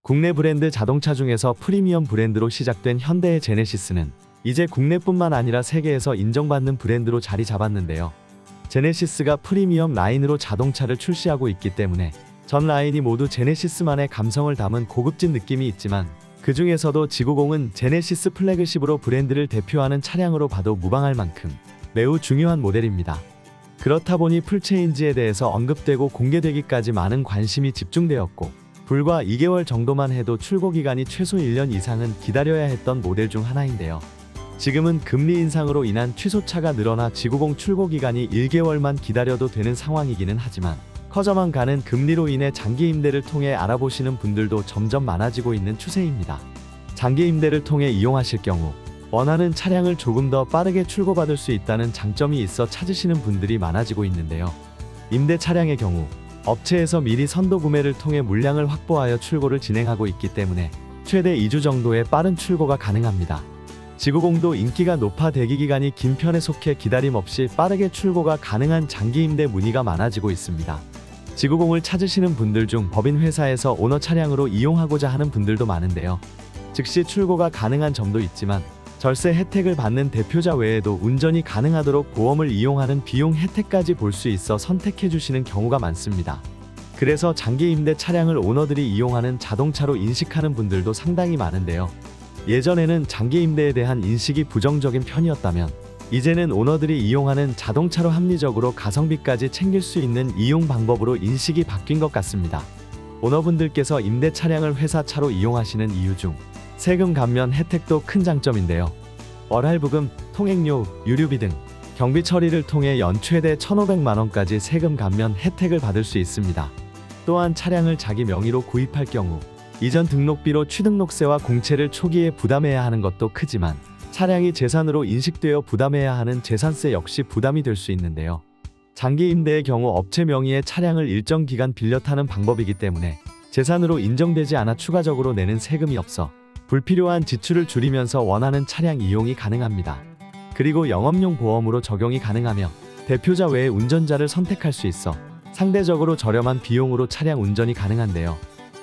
국내 브랜드 자동차 중에서 프리미엄 브랜드로 시작된 현대의 제네시스는 이제 국내뿐만 아니라 세계에서 인정받는 브랜드로 자리 잡았는데요. 제네시스가 프리미엄 라인으로 자동차를 출시하고 있기 때문에 전 라인이 모두 제네시스만의 감성을 담은 고급진 느낌이 있지만 그 중에서도 지구공은 제네시스 플래그십으로 브랜드를 대표하는 차량으로 봐도 무방할 만큼 매우 중요한 모델입니다. 그렇다 보니 풀체인지에 대해서 언급되고 공개되기까지 많은 관심이 집중되었고 불과 2개월 정도만 해도 출고 기간이 최소 1년 이상은 기다려야 했던 모델 중 하나인데요. 지금은 금리 인상으로 인한 취소차가 늘어나 지구공 출고 기간이 1개월만 기다려도 되는 상황이기는 하지만 커져만 가는 금리로 인해 장기 임대를 통해 알아보시는 분들도 점점 많아지고 있는 추세입니다. 장기 임대를 통해 이용하실 경우 원하는 차량을 조금 더 빠르게 출고받을 수 있다는 장점이 있어 찾으시는 분들이 많아지고 있는데요. 임대 차량의 경우 업체에서 미리 선도 구매를 통해 물량을 확보하여 출고를 진행하고 있기 때문에 최대 2주 정도의 빠른 출고가 가능합니다. 지구공도 인기가 높아 대기 기간이 긴 편에 속해 기다림 없이 빠르게 출고가 가능한 장기 임대 문의가 많아지고 있습니다. 지구공을 찾으시는 분들 중 법인 회사에서 오너 차량으로 이용하고자 하는 분들도 많은데요. 즉시 출고가 가능한 점도 있지만 절세 혜택을 받는 대표자 외에도 운전이 가능하도록 보험을 이용하는 비용 혜택까지 볼 수 있어 선택해 주시는 경우가 많습니다. 그래서 장기 임대 차량을 오너들이 이용하는 자동차로 인식하는 분들도 상당히 많은데요. 예전에는 장기 임대에 대한 인식이 부정적인 편이었다면 이제는 오너들이 이용하는 자동차로 합리적으로 가성비까지 챙길 수 있는 이용 방법으로 인식이 바뀐 것 같습니다. 오너분들께서 임대 차량을 회사 차로 이용하시는 이유 중 세금 감면 혜택도 큰 장점인데요. 월할부금, 통행료, 유류비 등 경비 처리를 통해 연 최대 1,500만원까지 세금 감면 혜택을 받을 수 있습니다. 또한 차량을 자기 명의로 구입할 경우 이전 등록비로 취등록세와 공채를 초기에 부담해야 하는 것도 크지만 차량이 재산으로 인식되어 부담해야 하는 재산세 역시 부담이 될 수 있는데요. 장기 임대의 경우 업체 명의의 차량을 일정 기간 빌려 타는 방법이기 때문에 재산으로 인정되지 않아 추가적으로 내는 세금이 없어 불필요한 지출을 줄이면서 원하는 차량 이용이 가능합니다. 그리고 영업용 보험으로 적용이 가능하며 대표자 외에 운전자를 선택할 수 있어 상대적으로 저렴한 비용으로 차량 운전이 가능한데요.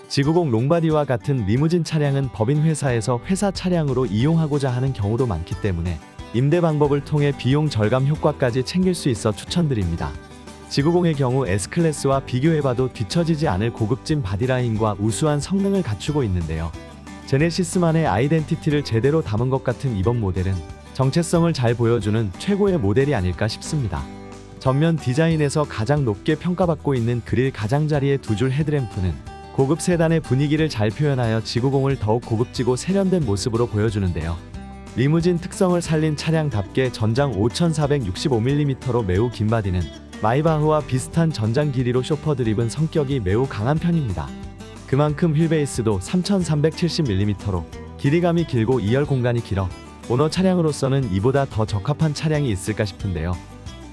지구공 롱바디와 같은 리무진 차량은 법인 회사에서 회사 차량으로 이용하고자 하는 경우도 많기 때문에 임대 방법을 통해 비용 절감 효과까지 챙길 수 있어 추천드립니다. 지구공의 경우 S클래스와 비교해봐도 뒤처지지 않을 고급진 바디라인과 우수한 성능을 갖추고 있는데요. 제네시스만의 아이덴티티를 제대로 담은 것 같은 이번 모델은 정체성을 잘 보여주는 최고의 모델이 아닐까 싶습니다. 전면 디자인에서 가장 높게 평가받고 있는 그릴 가장자리의 두 줄 헤드램프는 고급 세단의 분위기를 잘 표현하여 지구공을 더욱 고급지고 세련된 모습으로 보여주는데요. 리무진 특성을 살린 차량답게 전장 5465mm로 매우 긴 바디는 마이바흐와 비슷한 전장 길이로 쇼퍼 드립은 성격이 매우 강한 편입니다. 그만큼 휠베이스도 3370mm로 길이감이 길고 2열 공간이 길어 오너 차량으로서는 이보다 더 적합한 차량이 있을까 싶은데요.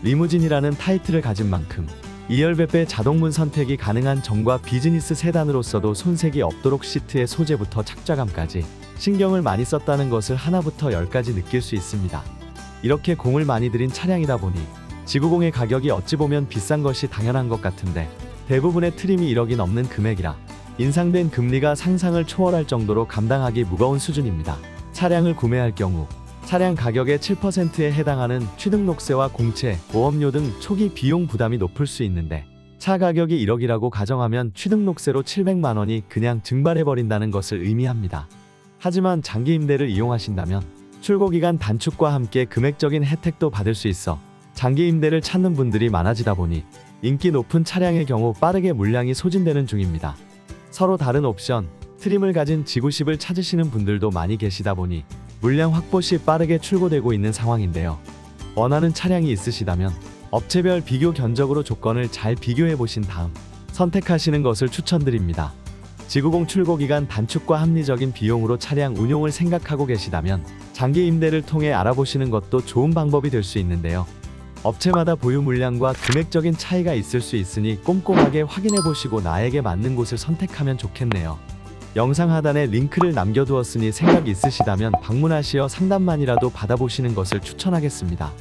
리무진이라는 타이틀을 가진 만큼 2열 베페 자동문 선택이 가능한 정과 비즈니스 세단으로서도 손색이 없도록 시트의 소재부터 착좌감까지 신경을 많이 썼다는 것을 하나부터 10까지 느낄 수 있습니다. 이렇게 공을 많이 들인 차량이다 보니 지구공의 가격이 어찌 보면 비싼 것이 당연한 것 같은데 대부분의 트림이 1억이 넘는 금액이라 인상된 금리가 상상을 초월할 정도로 감당하기 무거운 수준입니다. 차량을 구매할 경우 차량 가격의 7%에 해당하는 취등록세와 공채, 보험료 등 초기 비용 부담이 높을 수 있는데 차 가격이 1억이라고 가정하면 취등록세로 700만원이 그냥 증발해버린다는 것을 의미합니다. 하지만 장기 임대를 이용하신다면 출고기간 단축과 함께 금액적인 혜택도 받을 수 있어 장기 임대를 찾는 분들이 많아지다 보니 인기 높은 차량의 경우 빠르게 물량이 소진되는 중입니다. 서로 다른 옵션, 트림을 가진 지구십을 찾으시는 분들도 많이 계시다 보니 물량 확보 시 빠르게 출고되고 있는 상황인데요. 원하는 차량이 있으시다면 업체별 비교 견적으로 조건을 잘 비교해 보신 다음 선택하시는 것을 추천드립니다. 지구공 출고 기간 단축과 합리적인 비용으로 차량 운용을 생각하고 계시다면 장기 임대를 통해 알아보시는 것도 좋은 방법이 될 수 있는데요. 업체마다 보유 물량과 금액적인 차이가 있을 수 있으니 꼼꼼하게 확인해 보시고 나에게 맞는 곳을 선택하면 좋겠네요. 영상 하단에 링크를 남겨두었으니 생각 있으시다면 방문하시어 상담만이라도 받아보시는 것을 추천하겠습니다.